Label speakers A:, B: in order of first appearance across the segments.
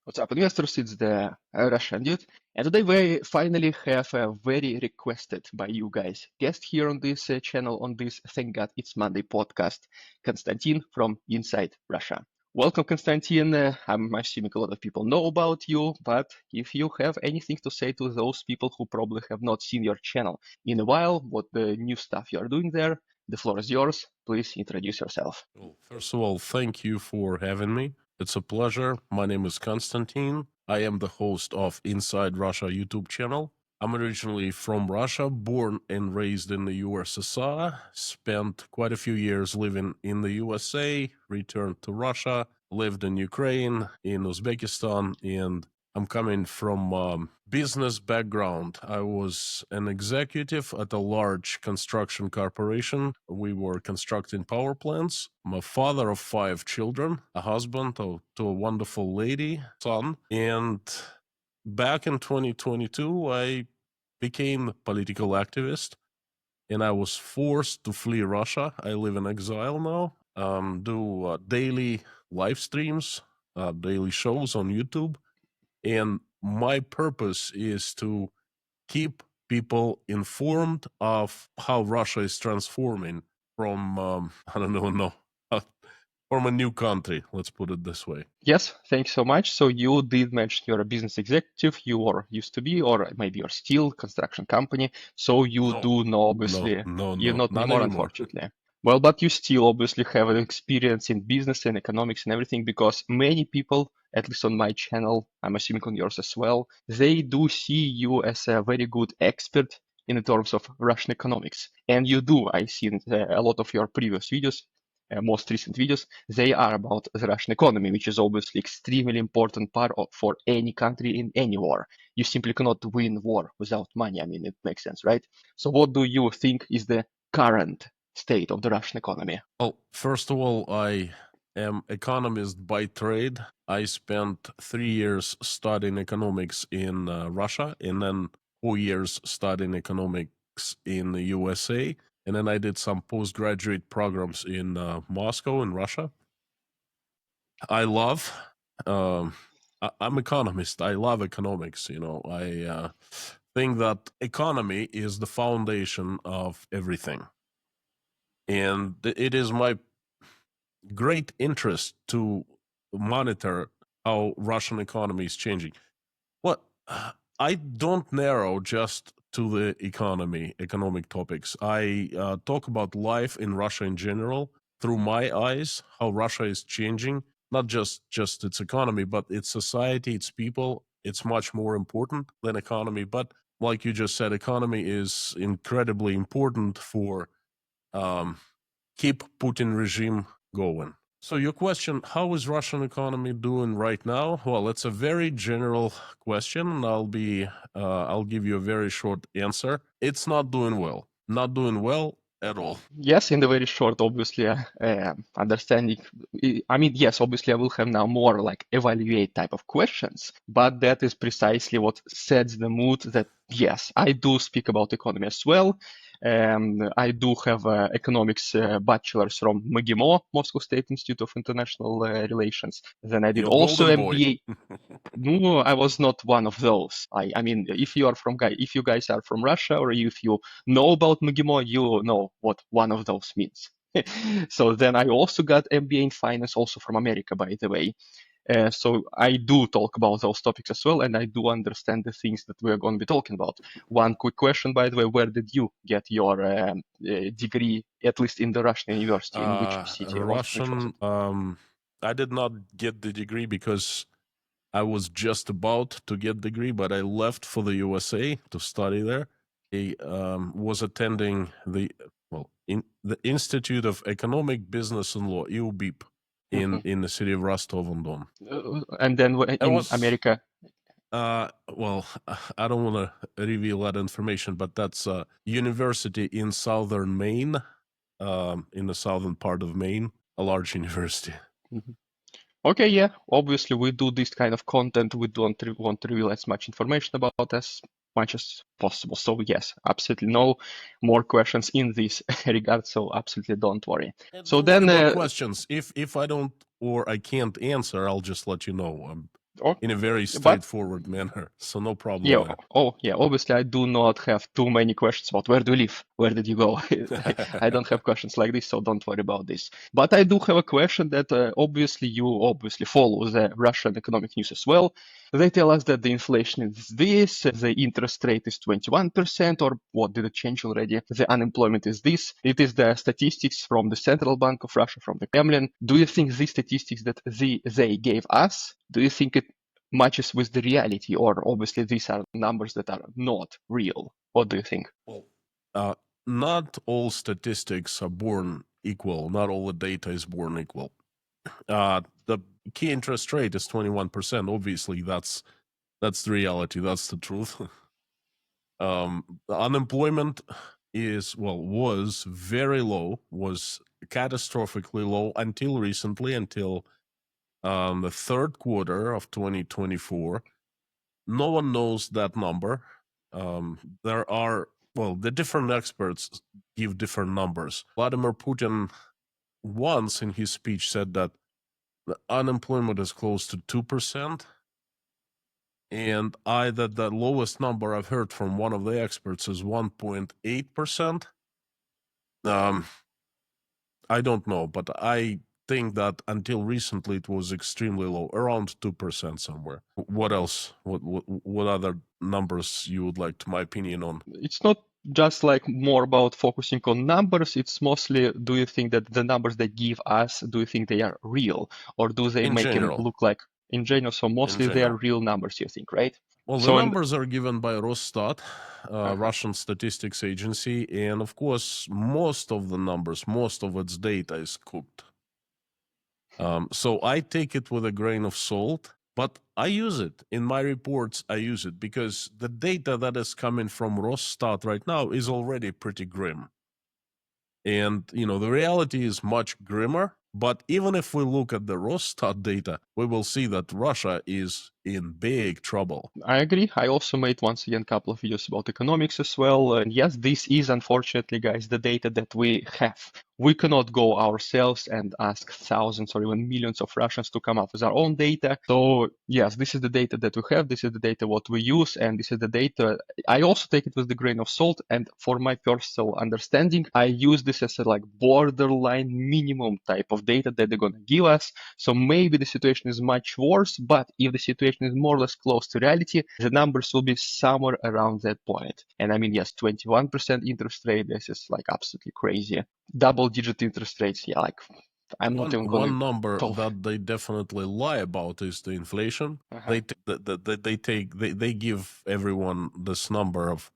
A: What's up, investors? It's the Russian dude, and today we finally have a very requested by you guys guest here on this channel on this Thank God It's Monday podcast, Konstantin from Inside Russia. Welcome, Konstantin. I'm assuming a lot of people know about you, but if you have anything to say to those people who probably have not seen your channel in a while, what the new stuff you are doing there, the floor is yours. Please introduce yourself.
B: Well, first of all, thank you for having me. It's a pleasure. My name is Konstantin. I am the host of Inside Russia YouTube channel. I'm originally from Russia, born and raised in the USSR, spent quite a few years living in the USA, returned to Russia, lived in Ukraine, in Uzbekistan, and I'm coming from business background. I was an executive at a large construction corporation. We were constructing power plants. I'm a father of 5 children, a husband to a wonderful lady, son. And back in 2022, I became a political activist and I was forced to flee Russia. I live in exile now, do daily live streams, daily shows on YouTube. And my purpose is to keep people informed of how Russia is transforming from, I don't know, from a new country, let's put it this way.
A: Yes, thanks so much. So you did mention you're a business executive, you are used to be, or maybe you're still construction company. So you
B: No,
A: do know, obviously, you're not
B: not
A: anymore,
B: anymore.
A: unfortunately. Well, but you still obviously have an experience in business and economics and everything because many people, at least on my channel, I'm assuming on yours as well, they do see you as a very good expert in terms of Russian economics. And you do. I've seen a lot of your previous videos, most recent videos, they are about the Russian economy, which is obviously extremely important part for any country in any war. You simply cannot win war without money. I mean, it makes sense, right? So what do you think is the current state of the Russian economy?
B: Well, first of all, I am economist by trade. I spent 3 years studying economics in Russia and then 4 years studying economics in the USA. And then I did some postgraduate programs in Moscow in Russia. I love, I'm economist. I love economics. I think that economy is the foundation of everything. And it is my great interest to monitor how Russian economy is changing. Well, I don't narrow just to the economic topics. I talk about life in Russia in general through my eyes, how Russia is changing, not just its economy, but its society, its people. It's much more important than economy. But like you just said, economy is incredibly important for keep Putin regime going. So your question, how is Russian economy doing right now? Well, it's a very general question. I'll give you a very short answer. It's not doing well. Not doing well at all.
A: Yes, in the very short, obviously, understanding. I mean, yes, obviously, I will have now more like evaluate type of questions, but that is precisely what sets the mood that, yes, I do speak about economy as well. I do have economics bachelor's from MGIMO, Moscow State Institute of International Relations. Then I did
B: You're
A: also
B: golden boy.
A: MBA. No, I was not one of those. I mean, if you guys are from Russia, or if you know about MGIMO, you know what one of those means. So then I also got MBA in finance, also from America, by the way. So I do talk about those topics as well, and I do understand the things that we're going to be talking about. One quick question, by the way, where did you get your degree, at least in the Russian university? In which city? Which was
B: Russian. I did not get the degree because I was just about to get the degree, but I left for the USA to study there. I was attending the Institute of Economic Business and Law, EUBIP, in the city of Rostov-on-Don.
A: And then in America.
B: Well, I don't want to reveal that information, but that's a university in southern Maine, in the southern part of Maine, a large university.
A: Mhm. Okay, yeah, obviously we do this kind of content. We don't want to reveal as much information about as much as possible. So yes, absolutely no more questions in this regard. So absolutely don't worry.
B: And
A: So
B: don't worry
A: then,
B: about questions. If I don't or I can't answer, I'll just let you know. in a very
A: But
B: straightforward manner. So no problem
A: yeah,
B: there.
A: yeah. Obviously, I do not have too many questions about where do you live, where did you go. I don't have questions like this, so don't worry about this. But I do have a question that obviously you obviously follow the Russian economic news as well. They tell us that the inflation is this, the interest rate is 21%, or what did it change already? The unemployment is this. It is the statistics from the Central Bank of Russia, from the Kremlin. Do you think these statistics that they gave us, do you think it matches with the reality, or obviously these are numbers that are not real? What do you think?
B: Well, not all statistics are born equal. Not all the data is born equal. The key interest rate is 21%. Obviously, that's the reality. That's the truth. The unemployment was very low, was catastrophically low until recently, until the third quarter of 2024. No one knows that number. There are, the different experts give different numbers. Vladimir Putin once in his speech said that the unemployment is close to 2%. And the lowest number I've heard from one of the experts is 1.8%. I don't know, but I think that until recently it was extremely low, around 2% somewhere. What else? What other numbers you would like my opinion on?
A: It's not just like more about focusing on numbers. It's mostly, do you think that the numbers they give us, do you think they are real, or do they
B: In
A: make them
B: general.
A: look like in general? So mostly they are real numbers, you think, right?
B: Well, the
A: So
B: numbers are given by Rosstat, Russian statistics agency, and of course, most of the numbers, most of its data is cooked. So I take it with a grain of salt, but I use it in my reports. I use it because the data that is coming from Rosstat right now is already pretty grim. And, the reality is much grimmer. But even if we look at the Rosstat data, we will see that Russia is in big trouble.
A: I agree. I also made once again a couple of videos about economics as well. And yes, this is unfortunately, guys, the data that we have. We cannot go ourselves and ask thousands or even millions of Russians to come up with our own data. So yes, this is the data that we have. This is the data what we use, and this is the data. I also take it with the grain of salt. And for my personal understanding, I use this as a like borderline minimum type of data that they're gonna give us. So maybe the situation is much worse, but if the situation is more or less close to reality, the numbers will be somewhere around that point. And I mean, yes, 21% interest rate, this is like absolutely crazy. Double-digit interest rates, yeah, like I'm not even gonna
B: One number
A: talk.
B: that they definitely lie about is the inflation. They give everyone this number of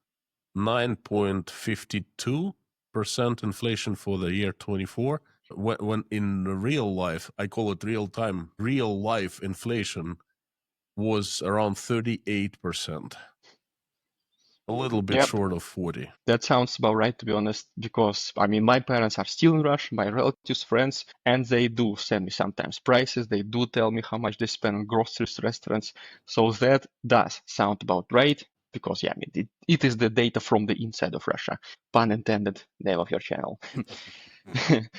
B: 9.52% inflation for the year 24. When in real life, I call it real time, real life inflation was around 38%, a little bit
A: Yep.
B: short of 40.
A: That sounds about right, to be honest, because I mean, my parents are still in Russia, my relatives, friends, and they do send me sometimes prices. They do tell me how much they spend on groceries, restaurants. So that does sound about right, because, yeah, I mean, it is the data from the inside of Russia. Pun intended, name of your channel.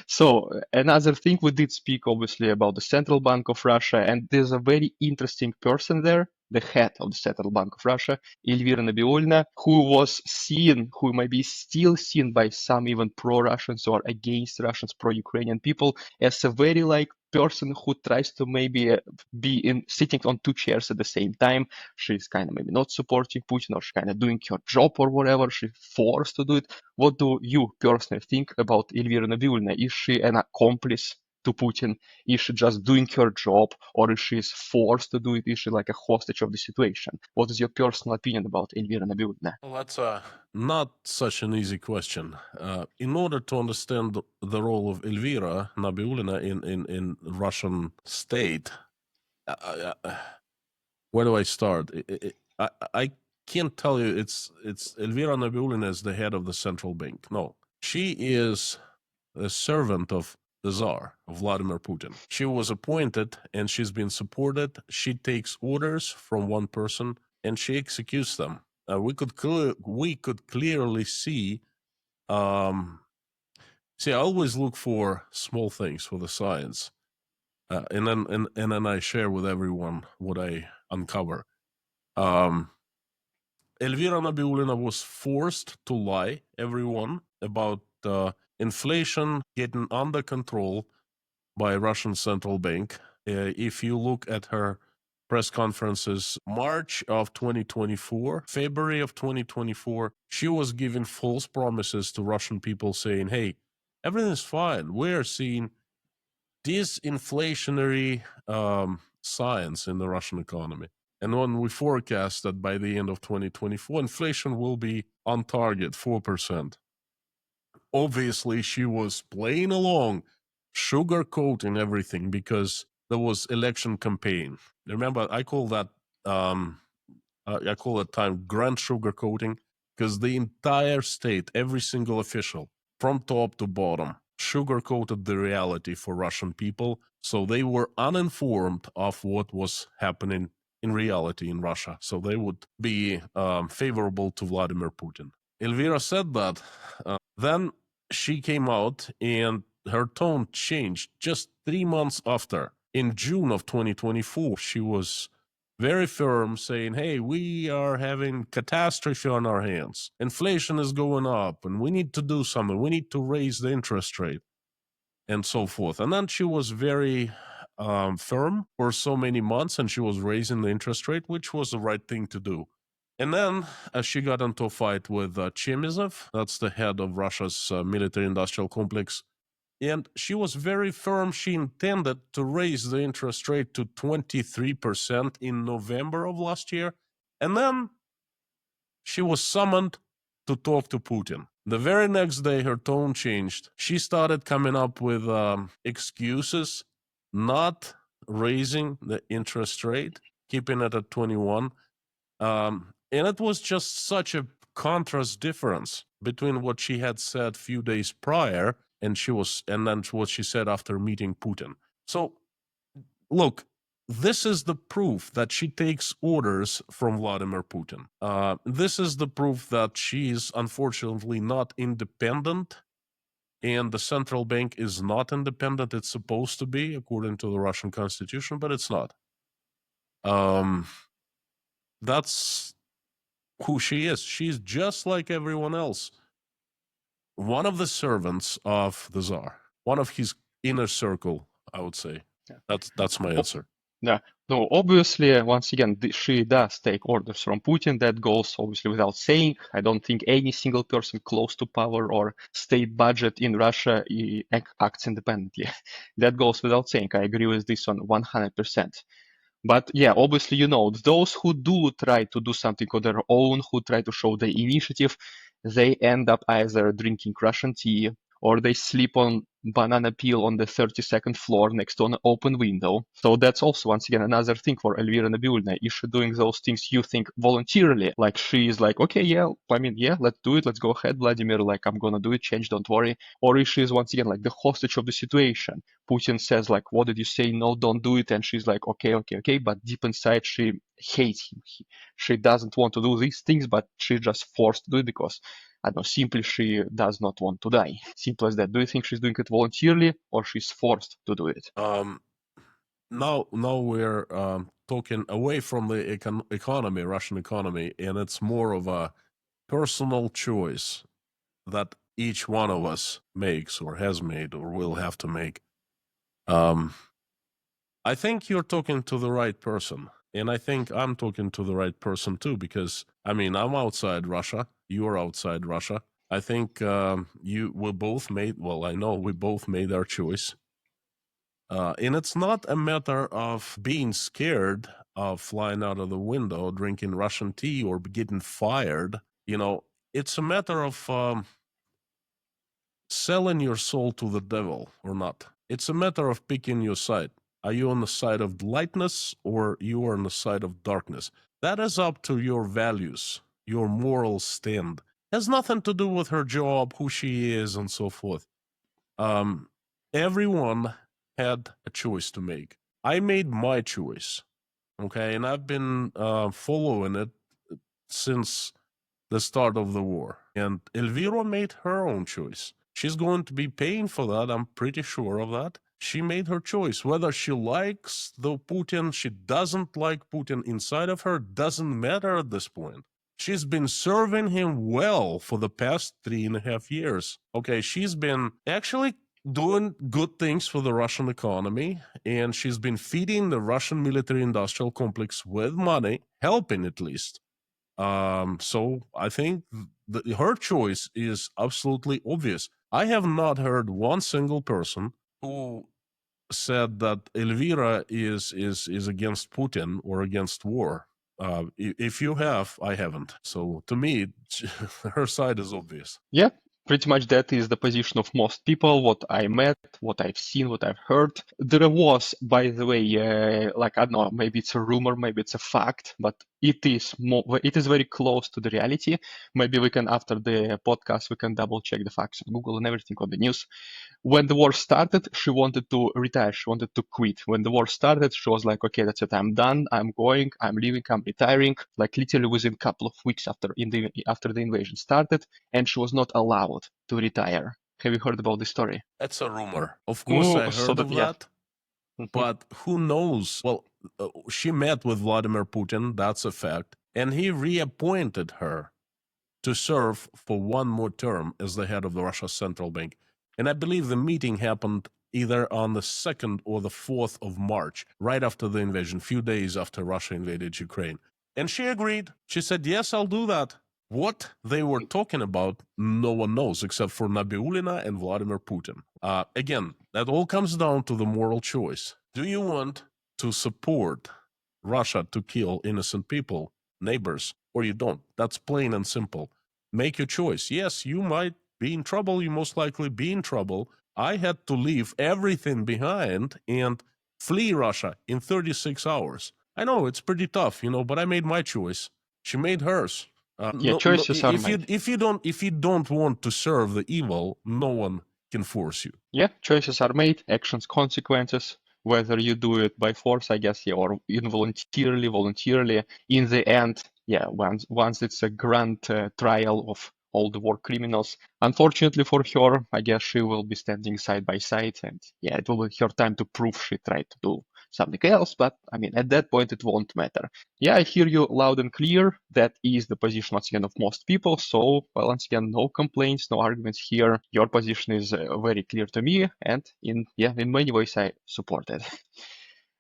A: So another thing, we did speak obviously about the Central Bank of Russia, and there's a very interesting person there, the head of the Central Bank of Russia, Elvira Nabiullina, who was seen, who might be still seen by some even pro-Russians or against Russians, pro-Ukrainian people, as a very like person who tries to maybe be in sitting on two chairs at the same time. She's kind of maybe not supporting Putin, or she's kind of doing her job or whatever. She's forced to do it. What do you personally think about Elvira Nabiullina? Is she an accomplice to Putin? Is she just doing her job, or is she forced to do it? Is she like a hostage of the situation? What is your personal opinion about Elvira Nabiullina?
B: Well, that's not such an easy question. In order to understand the role of Elvira Nabiullina in Russian state, where do I start? I can't tell you. It's Elvira Nabiullina is the head of the central bank. No, she is a servant of the Tsar, of Vladimir Putin. She was appointed and she's been supported. She takes orders from one person and she executes them. We could clearly see. I always look for small things for the science. and then I share with everyone what I uncover. Um, Elvira Nabiullina was forced to lie everyone about inflation getting under control by Russian central bank. If you look at her press conferences, March of 2024, February of 2024, she was giving false promises to Russian people saying, hey, everything's fine. We're seeing disinflationary signs in the Russian economy. And when we forecast that by the end of 2024, inflation will be on target, 4%. Obviously, she was playing along, sugarcoating everything because there was election campaign. Remember, I call that time grand sugarcoating because the entire state, every single official, from top to bottom, sugarcoated the reality for Russian people, so they were uninformed of what was happening in reality in Russia. So they would be favorable to Vladimir Putin. Elvira said that. Then she came out and her tone changed just 3 months after. In June of 2024, she was very firm, saying, hey, we are having catastrophe on our hands. Inflation is going up and we need to do something. We need to raise the interest rate and so forth. And then she was very firm for so many months and she was raising the interest rate, which was the right thing to do. And then she got into a fight with Chemizov, that's the head of Russia's military-industrial complex. And she was very firm. She intended to raise the interest rate to 23% in November of last year. And then she was summoned to talk to Putin. The very next day, her tone changed. She started coming up with excuses, not raising the interest rate, keeping it at 21. And it was just such a contrast difference between what she had said a few days prior and then what she said after meeting Putin. So look, this is the proof that she takes orders from Vladimir Putin. This is the proof that she is unfortunately not independent, and the central bank is not independent. It's supposed to be, according to the Russian constitution, but it's not. That's who she is. She's just like everyone else. One of the servants of the Tsar, one of his inner circle, I would say.
A: Yeah.
B: That's my answer.
A: Yeah. No, obviously, once again, she does take orders from Putin. That goes obviously without saying. I don't think any single person close to power or state budget in Russia acts independently. That goes without saying. I agree with this on 100%. But yeah, obviously, those who do try to do something on their own, who try to show the initiative, they end up either drinking Russian tea or they sleep on banana peel on the 32nd floor next to an open window. So that's also, once again, another thing for Elvira Nabiullina. Is she doing those things you think voluntarily? Like she is like, okay, yeah, let's do it. Let's go ahead, Vladimir. Like, I'm gonna do it. Change, don't worry. Or is she once again like the hostage of the situation? Putin says like, what did you say? No, don't do it. And she's like, okay, okay, okay. But deep inside, she hates him. She doesn't want to do these things, but she's just forced to do it because, I don't know, simply she does not want to die. Simple as that. Do you think she's doing it voluntarily or she's forced to do it?
B: Now we're talking away from the economy, Russian economy, and it's more of a personal choice that each one of us makes or has made or will have to make. I think you're talking to the right person. And I think I'm talking to the right person too, because I'm outside Russia. You're outside Russia. I think we both made, well, I know we both made our choice. And it's not a matter of being scared of flying out of the window, drinking Russian tea, or getting fired. It's a matter of selling your soul to the devil or not. It's a matter of picking your side. Are you on the side of lightness or you are on the side of darkness? That is up to your values, your moral stand. It has nothing to do with her job, who she is, and so forth. Everyone had a choice to make. I made my choice, okay, and I've been following it since the start of the war. And Elvira made her own choice. She's going to be paying for that. I'm pretty sure of that. She made her choice. Whether she likes the Putin, she doesn't like Putin inside of her, doesn't matter at this point. She's been serving him well for the past 3.5 years. Okay, she's been actually doing good things for the Russian economy, and she's been feeding the Russian military industrial complex with money, helping at least. So I think her choice is absolutely obvious. I have not heard one single person who said that Elvira is against Putin or against war. If you have, I haven't. So to me, her side is obvious.
A: Yeah, pretty much that is the position of most people, what I met, what I've seen, what I've heard. There was, by the way, like, I don't know, maybe it's a rumor, maybe it's a fact, but it is very close to the reality. Maybe we can, after the podcast, we can double check the facts on Google and everything on the news. When the war started, she wanted to retire. She wanted to quit. When the war started, she was like, okay, that's it. I'm done. I'm going. I'm leaving. I'm retiring. Like literally within a couple of weeks after the invasion started, and she was not allowed to retire. Have you heard about this story?
B: That's a rumor. Of course, I
A: So
B: heard
A: that,
B: of
A: yeah.
B: that, but who knows? Well, she met with Vladimir Putin. That's a fact, and he reappointed her to serve for one more term as the head of the Russia Central Bank. And I believe the meeting happened either on the 2nd or the 4th of March, right after the invasion, few days after Russia invaded Ukraine. And she agreed. She said, yes, I'll do that. What they were talking about, no one knows except for Nabiullina and Vladimir Putin. Again, that all comes down to the moral choice. Do you want to support Russia to kill innocent people, neighbors, or you don't? That's plain and simple. Make your choice. Yes, you might be in trouble. You most likely be in trouble. I had to leave everything behind and flee Russia in 36 hours. I know it's pretty tough, but I made my choice. She made hers.
A: Yeah, choices are made.
B: If you don't want to serve the evil, no one can force you.
A: Yeah, choices are made, actions, consequences. Whether you do it by force, I guess, yeah, or involuntarily, voluntarily. In the end, yeah, once it's a grand trial of all the war criminals, unfortunately for her, I guess she will be standing side by side, and yeah, it will be her time to prove she tried to do something else. But I mean, at that point, it won't matter. Yeah, I hear you loud and clear. That is the position once again of most people. So, well, once again, no complaints, no arguments here. Your position is very clear to me, and in many ways I support it.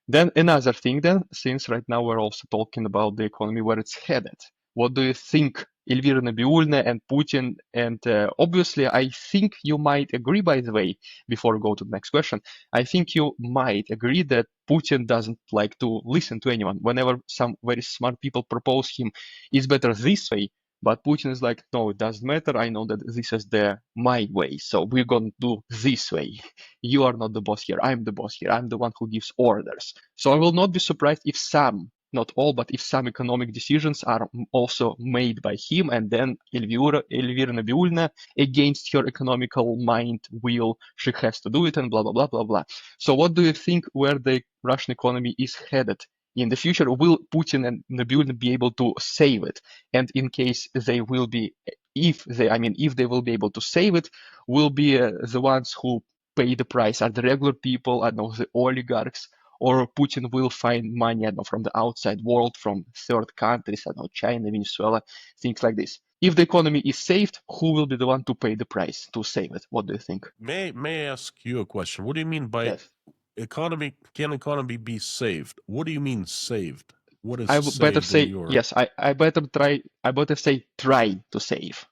A: Then another thing, since right now we're also talking about the economy, where it's headed. What do you think, Elvira Nabiullina and Putin? And obviously, I think you might agree, by the way, before we go to the next question, I think you might agree that Putin doesn't like to listen to anyone. Whenever some very smart people propose him, it's better this way, but Putin is like, no, it doesn't matter. I know that this is my way, so we're going to do this way. You are not the boss here. I'm the boss here. I'm the one who gives orders. So I will not be surprised if some, not all, but if some economic decisions are also made by him, and then Elvira Nabiullina, against her economical mind will, she has to do it, and blah, blah, blah, blah, blah. So what do you think where the Russian economy is headed? In the future, will Putin and Nabiullina be able to save it? And in case they will be, if they will be able to save it, will be the ones who pay the price? Are the regular people, I don't know, the oligarchs, or Putin will find money, I don't know, from the outside world, from third countries, I don't know, China, Venezuela, things like this. If the economy is saved, who will be the one to pay the price to save it? What do you think?
B: May I ask you a question? What do you mean by
A: Yes.
B: economy? Can economy be saved? What do you mean saved? What is
A: I would better
B: saved in
A: say
B: your?
A: yes. I better say try to save.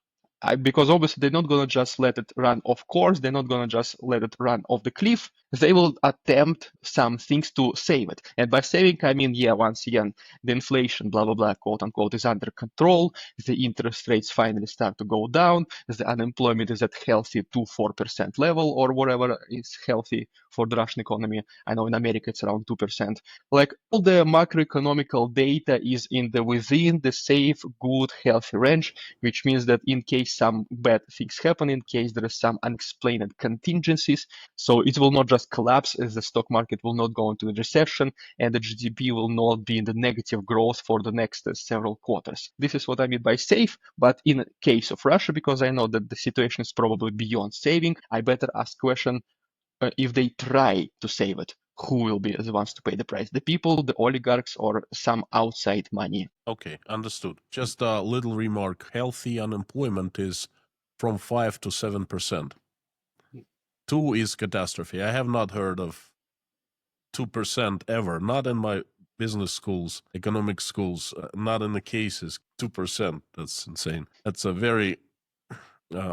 A: Because obviously they're not gonna just let it run off course. They're not gonna just let it run off the cliff. They will attempt some things to save it. And by saving, I mean, yeah, once again, the inflation, blah blah blah, quote unquote, is under control. The interest rates finally start to go down. The unemployment is at healthy 2-4% level, or whatever is healthy for the Russian economy. I know in America it's around 2%. Like all the macroeconomical data is within the safe, good, healthy range, which means that in case some bad things happen, in case there is some unexplained contingencies, so it will not just collapse, as the stock market will not go into a recession, and the GDP will not be in the negative growth for the next several quarters. This is what I mean by safe, but in case of Russia, because I know that the situation is probably beyond saving, I better ask question, if they try to save it, who will be the ones to pay the price? The people, the oligarchs, or some outside money?
B: Okay, understood. Just a little remark. Healthy unemployment is from 5 to 7%. 2 is catastrophe. I have not heard of 2% ever, not in my business schools, economic schools, not in the cases. 2%, that's insane. That's a very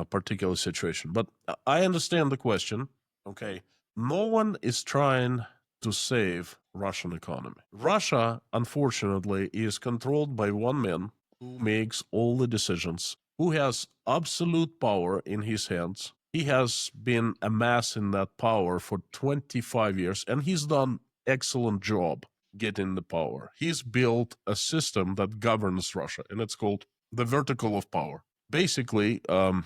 B: particular situation. But I understand the question. Okay. No one is trying to save Russian economy. Russia, unfortunately, is controlled by one man who makes all the decisions, who has absolute power in his hands. He has been amassing that power for 25 years, and he's done excellent job getting the power. He's built a system that governs Russia, and it's called the vertical of power. Basically, the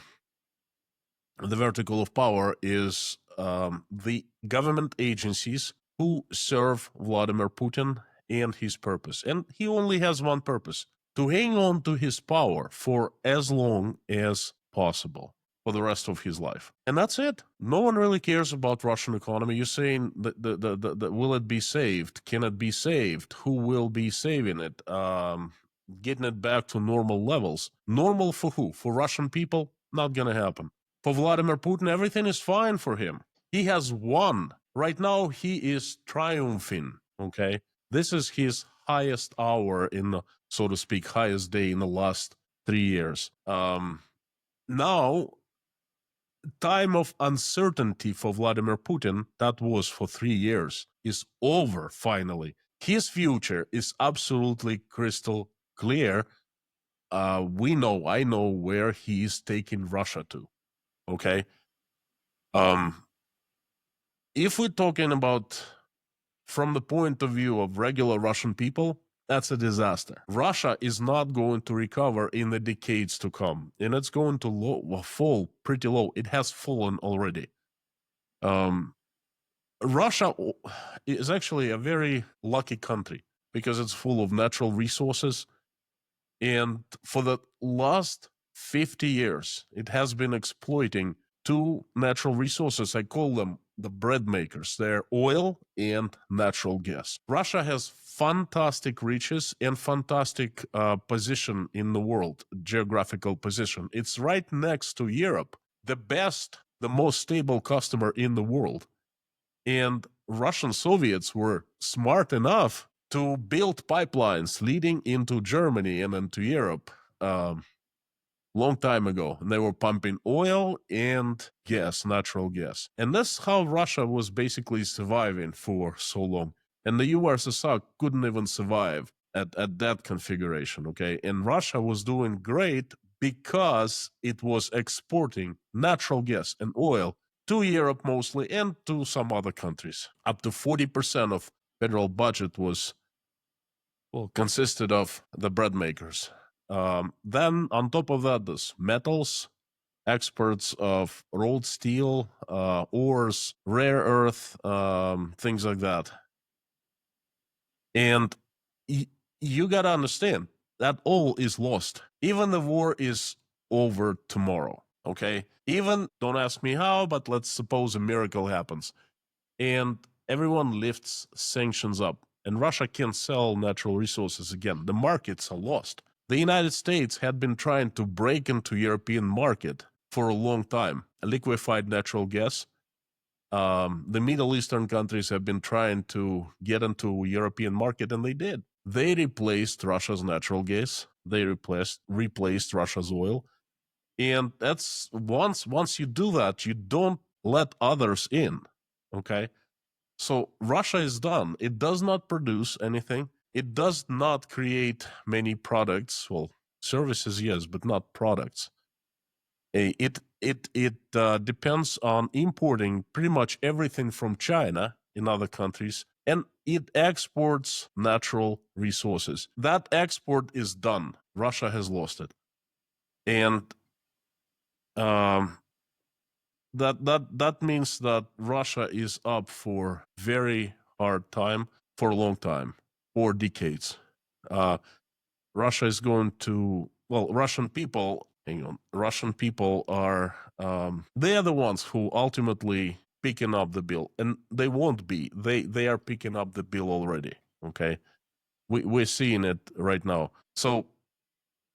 B: vertical of power is the government agencies who serve Vladimir Putin and his purpose. And he only has one purpose: to hang on to his power for as long as possible for the rest of his life. And that's it. No one really cares about Russian economy. You're saying that will it be saved? Can it be saved? Who will be saving it? Getting it back to normal levels. Normal for who? For Russian people? Not gonna happen. For Vladimir Putin, everything is fine for him. He has won. Right now, he is triumphing. Okay, this is his highest hour in the, so to speak, highest day in the last 3 years. Now, time of uncertainty for Vladimir Putin, that was for 3 years, is over finally. His future is absolutely crystal clear. I know where he is taking Russia to. Okay. If we're talking about from the point of view of regular Russian people, that's a disaster. Russia is not going to recover in the decades to come, and it's going to fall pretty low. It has fallen already. Russia is actually a very lucky country because it's full of natural resources, and for the last 50 years, it has been exploiting two natural resources. I call them the bread makers. They're oil and natural gas. Russia has fantastic riches and fantastic position in the world, geographical position. It's right next to Europe, the best, the most stable customer in the world. And Russian Soviets were smart enough to build pipelines leading into Germany and into Europe long time ago. And they were pumping oil and gas, natural gas. And that's how Russia was basically surviving for so long. And the USSR couldn't even survive at that configuration, okay? And Russia was doing great because it was exporting natural gas and oil to Europe mostly and to some other countries. Up to 40% of federal budget was consisted of the bread makers. Then on top of that, there's metals, exports of rolled steel, ores, rare earth, things like that. And you gotta understand that all is lost. Even the war is over tomorrow. Okay, even don't ask me how, but let's suppose a miracle happens, and everyone lifts sanctions up, and Russia can sell natural resources again. The markets are lost. The United States had been trying to break into European market for a long time. Liquefied natural gas. The Middle Eastern countries have been trying to get into European market, and they did. They replaced Russia's natural gas. They replaced Russia's oil. And that's once you do that, you don't let others in. Okay. So Russia is done. It does not produce anything. It does not create many products. Well, services, yes, but not products. It depends on importing pretty much everything from China in other countries, and it exports natural resources. That export is done. Russia has lost it, and that means that Russia is up for very hard time for a long time, for decades. Russia is going to, well, Russian people are they are the ones who ultimately picking up the bill, and they won't be. They are picking up the bill already. Okay, we're seeing it right now. So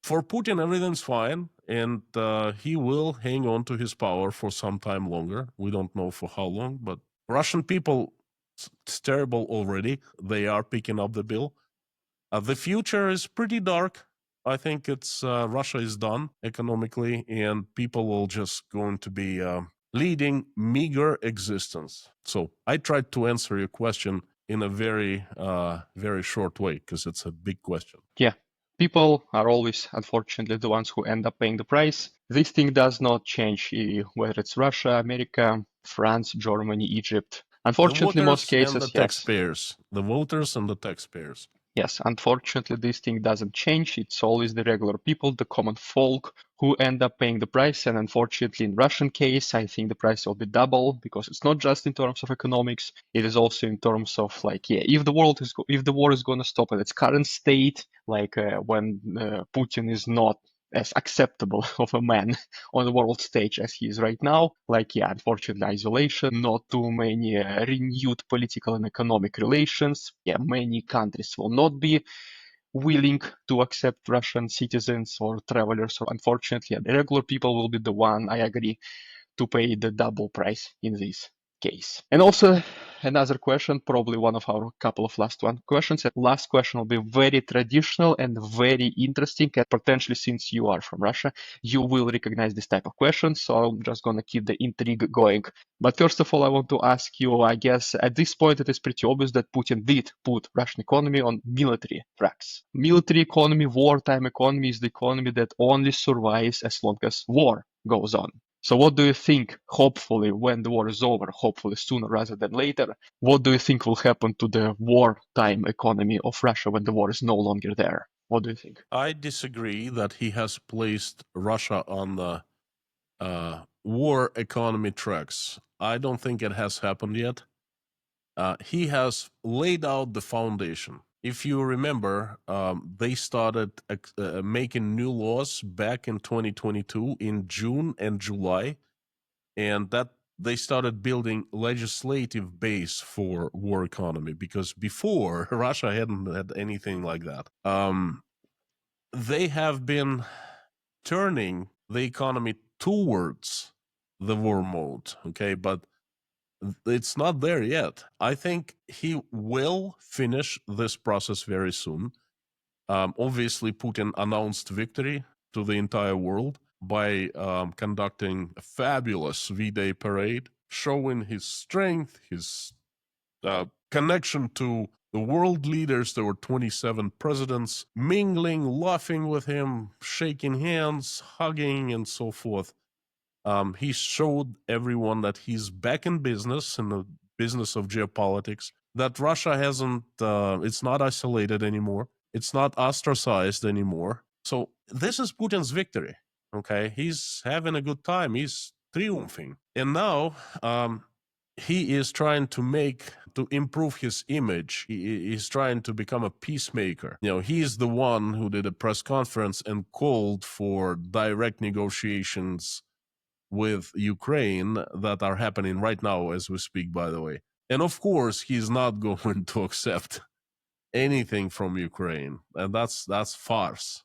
B: for Putin, everything's fine, and he will hang on to his power for some time longer. We don't know for how long, but Russian people, it's terrible already. They are picking up the bill. The future is pretty dark. I think it's Russia is done economically, and people will just going to be leading meager existence. So I tried to answer your question in a very, very short way because it's a big question.
A: Yeah, people are always, unfortunately, the ones who end up paying the price. This thing does not change whether it's Russia, America, France, Germany, Egypt.
B: The
A: Unfortunately, most
B: voters and the
A: cases, yes.
B: taxpayers. The voters and the taxpayers.
A: Yes, unfortunately, this thing doesn't change. It's always the regular people, the common folk, who end up paying the price. And unfortunately, in Russian case, I think the price will be double because it's not just in terms of economics. It is also in terms of like, yeah, if the if the war is going to stop at its current state, like when Putin is not as acceptable of a man on the world stage as he is right now. Like, yeah, unfortunately, isolation, not too many renewed political and economic relations. Yeah, many countries will not be willing to accept Russian citizens or travelers. So unfortunately, yeah, the regular people will be the one, I agree, to pay the double price in this case. And also another question, probably one of our couple of last one questions. And last question will be very traditional and very interesting. And potentially, since you are from Russia, you will recognize this type of questions. So I'm just going to keep the intrigue going. But first of all, I want to ask you, I guess at this point, it is pretty obvious that Putin did put Russian economy on military tracks. Military economy, wartime economy is the economy that only survives as long as war goes on. So what do you think, hopefully, when the war is over, hopefully sooner rather than later, what do you think will happen to the wartime economy of Russia when the war is no longer there? What do you think?
B: I disagree that he has placed Russia on the war economy tracks. I don't think it has happened yet. He has laid out the foundation. If you remember, they started making new laws back in 2022 in June and July, and that they started building legislative base for war economy because before Russia hadn't had anything like that. They have been turning the economy towards the war mode, okay, but it's not there yet. I think he will finish this process very soon. Obviously, Putin announced victory to the entire world by conducting a fabulous V-Day parade, showing his strength, his connection to the world leaders. There were 27 presidents mingling, laughing with him, shaking hands, hugging, and so forth. He showed everyone that he's back in business, in the business of geopolitics, that Russia hasn't, it's not isolated anymore. It's not ostracized anymore. So this is Putin's victory. Okay. He's having a good time. He's triumphing. And now he is trying to improve his image. He's trying to become a peacemaker. You know, he's the one who did a press conference and called for direct negotiations with Ukraine that are happening right now as we speak, by the way. And of course, he's not going to accept anything from Ukraine, and that's farce.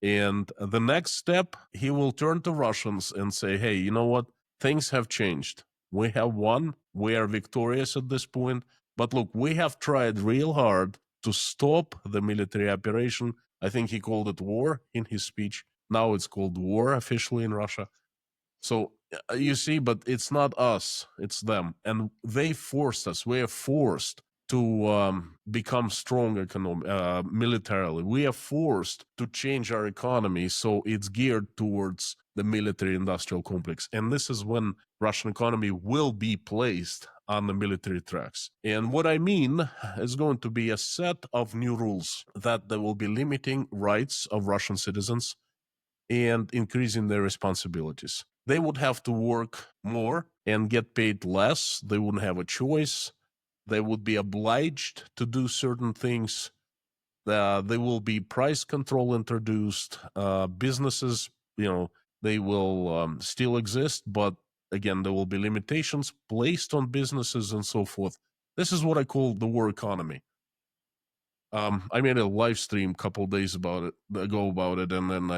B: And the next step, he will turn to Russians and say, hey, you know what? Things have changed. We have won. We are victorious at this point. But look, we have tried real hard to stop the military operation. I think he called it war in his speech. Now it's called war officially in Russia. So you see, but it's not us, it's them. And they forced us. We are forced to become strong militarily. We are forced to change our economy so it's geared towards the military industrial complex. And this is when Russian economy will be placed on the military tracks. And what I mean is going to be a set of new rules that they will be limiting rights of Russian citizens and increasing their responsibilities. They would have to work more and get paid less. They wouldn't have a choice. They would be obliged to do certain things. There will be price control introduced. Businesses, you know, they will still exist, but again, there will be limitations placed on businesses and so forth. This is what I call the war economy. I made a live stream a couple days ago about it, and then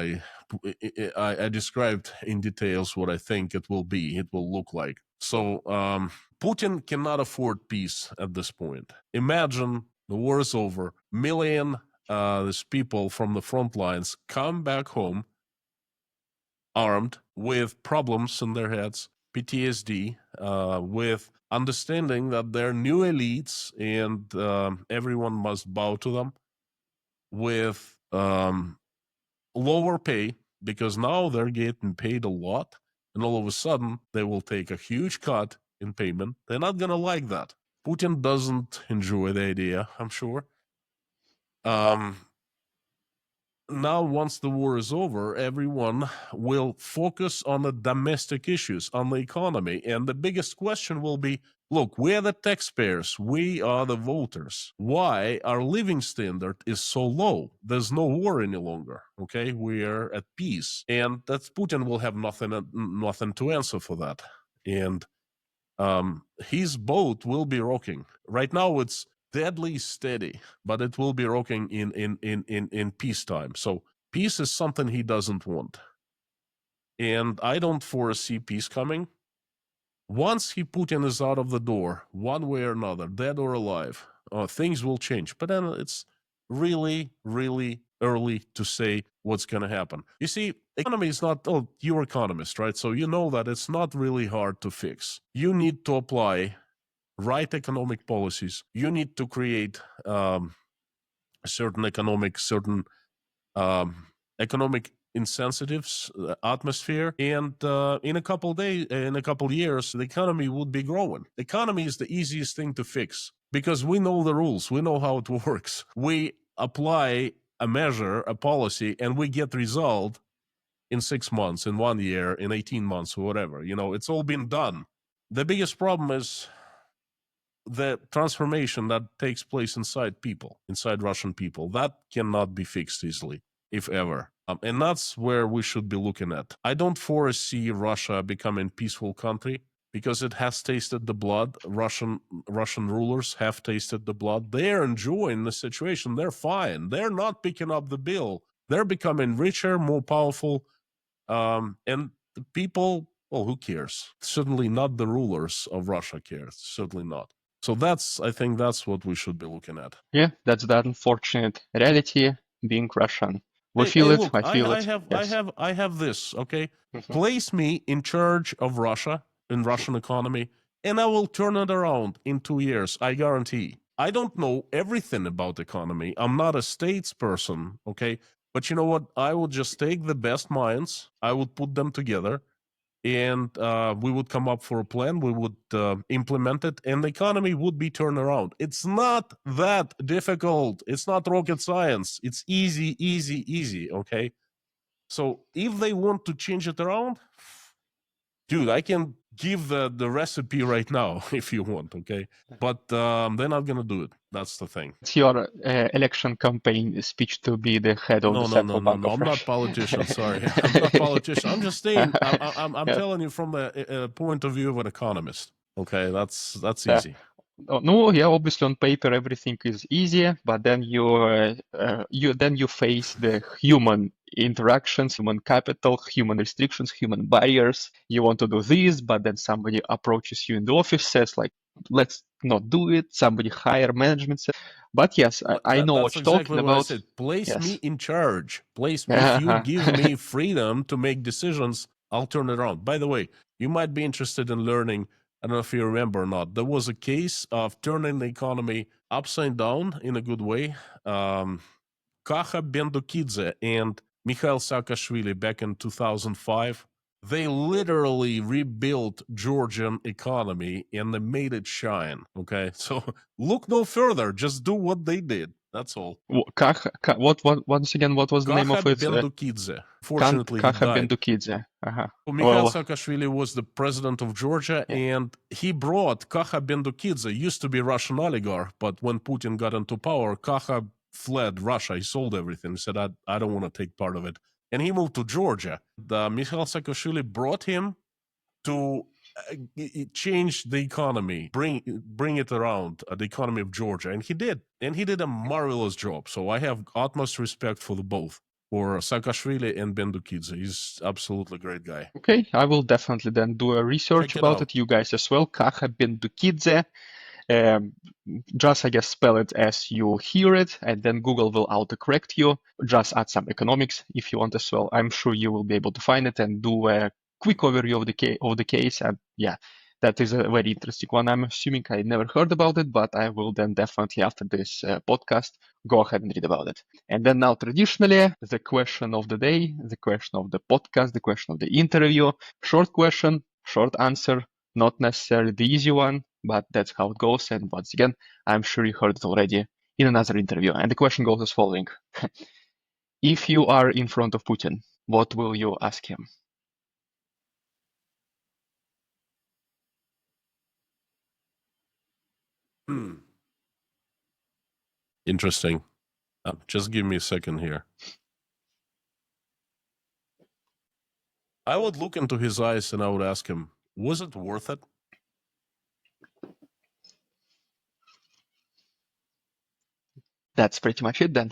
B: I described in details what I think it will look like. So Putin cannot afford peace at this point. Imagine the war is over, these people from the front lines come back home armed with problems in their heads, PTSD, with understanding that they're new elites and everyone must bow to them, with lower pay because now they're getting paid a lot, and all of a sudden they will take a huge cut in payment. They're not going to like that. Putin doesn't enjoy the idea, I'm sure. Now, once the war is over, everyone will focus on the domestic issues, on the economy. And the biggest question will be, look, we're the taxpayers. We are the voters. Why our living standard is so low? There's no war any longer. Okay, we're at peace. And that's Putin will have nothing to answer for that. And his boat will be rocking. Right now, it's deadly steady, but it will be rocking in peacetime. So peace is something he doesn't want, and I don't foresee peace coming. Once Putin is out of the door, one way or another, dead or alive, things will change. But then it's really, really early to say what's going to happen. You see, economy is not, you're economist, right? So you know that it's not really hard to fix. You need to apply right economic policies. You need to create certain economic incentives, atmosphere, and in a couple years, the economy would be growing. The economy is the easiest thing to fix because we know the rules, we know how it works. We apply a measure, a policy, and we get result in 6 months, in 1 year, in 18 months, or whatever. It's all been done. The biggest problem is the transformation that takes place inside Russian people. That cannot be fixed easily, if ever. And that's where we should be looking at. I don't foresee Russia becoming a peaceful country because it has tasted the blood. Russian rulers have tasted the blood. They're enjoying the situation. They're fine. They're not picking up the bill. They're becoming richer, more powerful. And the people, well, who cares? Certainly not the rulers of Russia care. Certainly not. So I think that's what we should be looking at.
A: Yeah, that's the unfortunate reality being Russian. We
B: Hey,
A: feel it.
B: look,
A: I feel
B: I
A: it.
B: have,
A: Yes.
B: I have this. Okay,
A: Mhm.
B: place me in charge of Russia and Russian economy, and I will turn it around in 2 years. I guarantee. I don't know everything about economy. I'm not a statesperson. Okay, but you know what? I would just take the best minds. I would put them together, and we would come up for a plan. We would implement it, and the economy would be turned around. It's not that difficult. It's not rocket science. It's easy. Okay, so if they want to change it around, dude, I can give the recipe right now if you want. Okay, but they're not gonna do it. That's the thing.
A: It's your election campaign speech to be the head of the Central Bank of
B: I'm not
A: Russia.
B: politician. Sorry, I'm not politician. I'm just saying. I'm
A: Yeah.
B: telling you from a point of view of an economist. Okay, that's
A: Yeah.
B: easy.
A: No, yeah, obviously on paper everything is easier, but then you face the human interactions, human capital, human restrictions, human barriers. You want to do this, but then somebody approaches you in the office, says like, let's not do it. Somebody higher management says, but yes, I know
B: That's
A: what you're talking
B: exactly what I
A: about.
B: said. Place me
A: Yes.
B: in charge. Place me. If you
A: Uh-huh.
B: give me freedom to make decisions, I'll turn it around. By the way, you might be interested in learning. I don't know if you remember or not. There was a case of turning the economy upside down in a good way. Kaha Bendukidze and Mikhail Saakashvili back in 2005. They literally rebuilt Georgian economy and they made it shine. Okay, so look no further. Just do what they did. That's all.
A: What, once again, what was the name
B: Kaha
A: of it?
B: Bendukidze. Fortunately, he
A: Kaha
B: died.
A: Bendukidze. Uh-huh.
B: Mikhail
A: Well,
B: Saakashvili was the president of Georgia,
A: yeah.
B: and he brought Kaha Bendukidze, used to be Russian oligarch, but when Putin got into power, Kaha fled Russia. He sold everything. He said, I don't want to take part of it. And he moved to Georgia. Mikhail Saakashvili brought him to change the economy, bring it around, the economy of Georgia, and he did a marvelous job. So I have utmost respect for the both, for Saakashvili and Bendukidze. He's absolutely great guy.
A: Okay, I will definitely then do a research
B: Check it
A: about
B: out.
A: it. You guys as well. Kaha Bendukidze. Um, just, I guess, spell it as you hear it, and then Google will autocorrect you. Just add some economics if you want as well. I'm sure you will be able to find it and do a quick overview of the case. And yeah, that is a very interesting one. I'm assuming I never heard about it, but I will then definitely, after this podcast, go ahead and read about it. And then now, traditionally, the question of the day, the question of the podcast, the question of the interview. Short question, short answer, not necessarily the easy one, but that's how it goes. And once again, I'm sure you heard it already in another interview. And the question goes as following. If you are in front of Putin, what will you ask him?
B: Interesting. Just give me a second here. I would look into his eyes and I would ask him, was it worth it?
A: That's pretty much it then.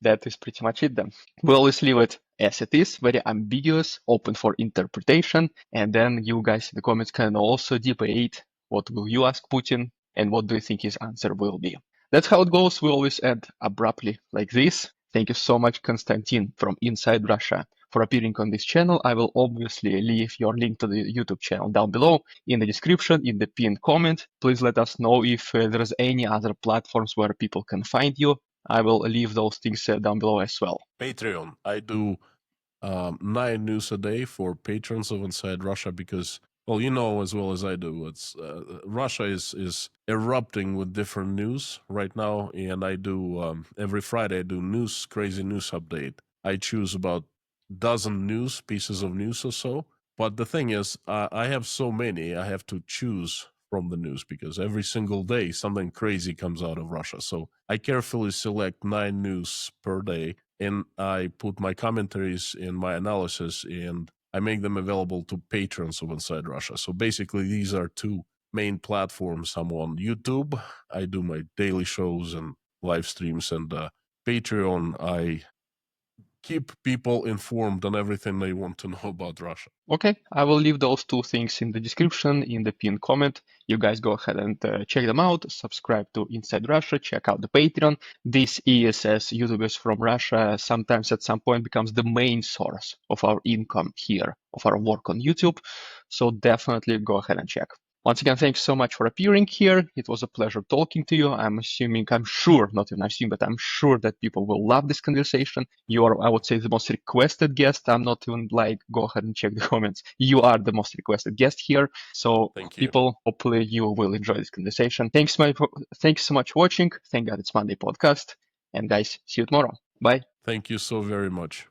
A: That is pretty much it then. We'll always leave it as it is, very ambiguous, open for interpretation. And then you guys in the comments can also debate what will you ask Putin and what do you think his answer will be. That's how it goes. We always end abruptly like this. Thank you so much, Konstantin from Inside Russia, for appearing on this channel. I will obviously leave your link to the YouTube channel down below in the description, in the pinned comment. Please let us know if there's any other platforms where people can find you. I will leave those things down below as well.
B: Patreon. I do 9 news a day for patrons of Inside Russia because, well, you know as well as I do, it's Russia is erupting with different news right now, and I do every Friday I do crazy news update. I choose about dozen pieces of news or so. But the thing is, I have so many, I have to choose from the news because every single day something crazy comes out of Russia. So I carefully select 9 news per day and I put my commentaries in my analysis and I make them available to patrons of Inside Russia. So basically, these are 2 main platforms. I'm on YouTube. I do my daily shows and live streams, and Patreon, I keep people informed on everything they want to know about Russia.
A: Okay, I will leave those 2 things in the description, in the pinned comment. You guys go ahead and check them out. Subscribe to Inside Russia. Check out the Patreon. This is, as YouTubers from Russia, sometimes at some point becomes the main source of our income here, of our work on YouTube. So definitely go ahead and check. Once again, thanks so much for appearing here. It was a pleasure talking to you. I'm sure, not even assume, but I'm sure that people will love this conversation. You are, I would say, the most requested guest. I'm not even like, go ahead and check the comments. You are the most requested guest here. So
B: Thank you.
A: people, hopefully you will enjoy this conversation. Thanks so much for watching. Thank God it's Monday podcast. And guys, see you tomorrow. Bye.
B: Thank you so very much.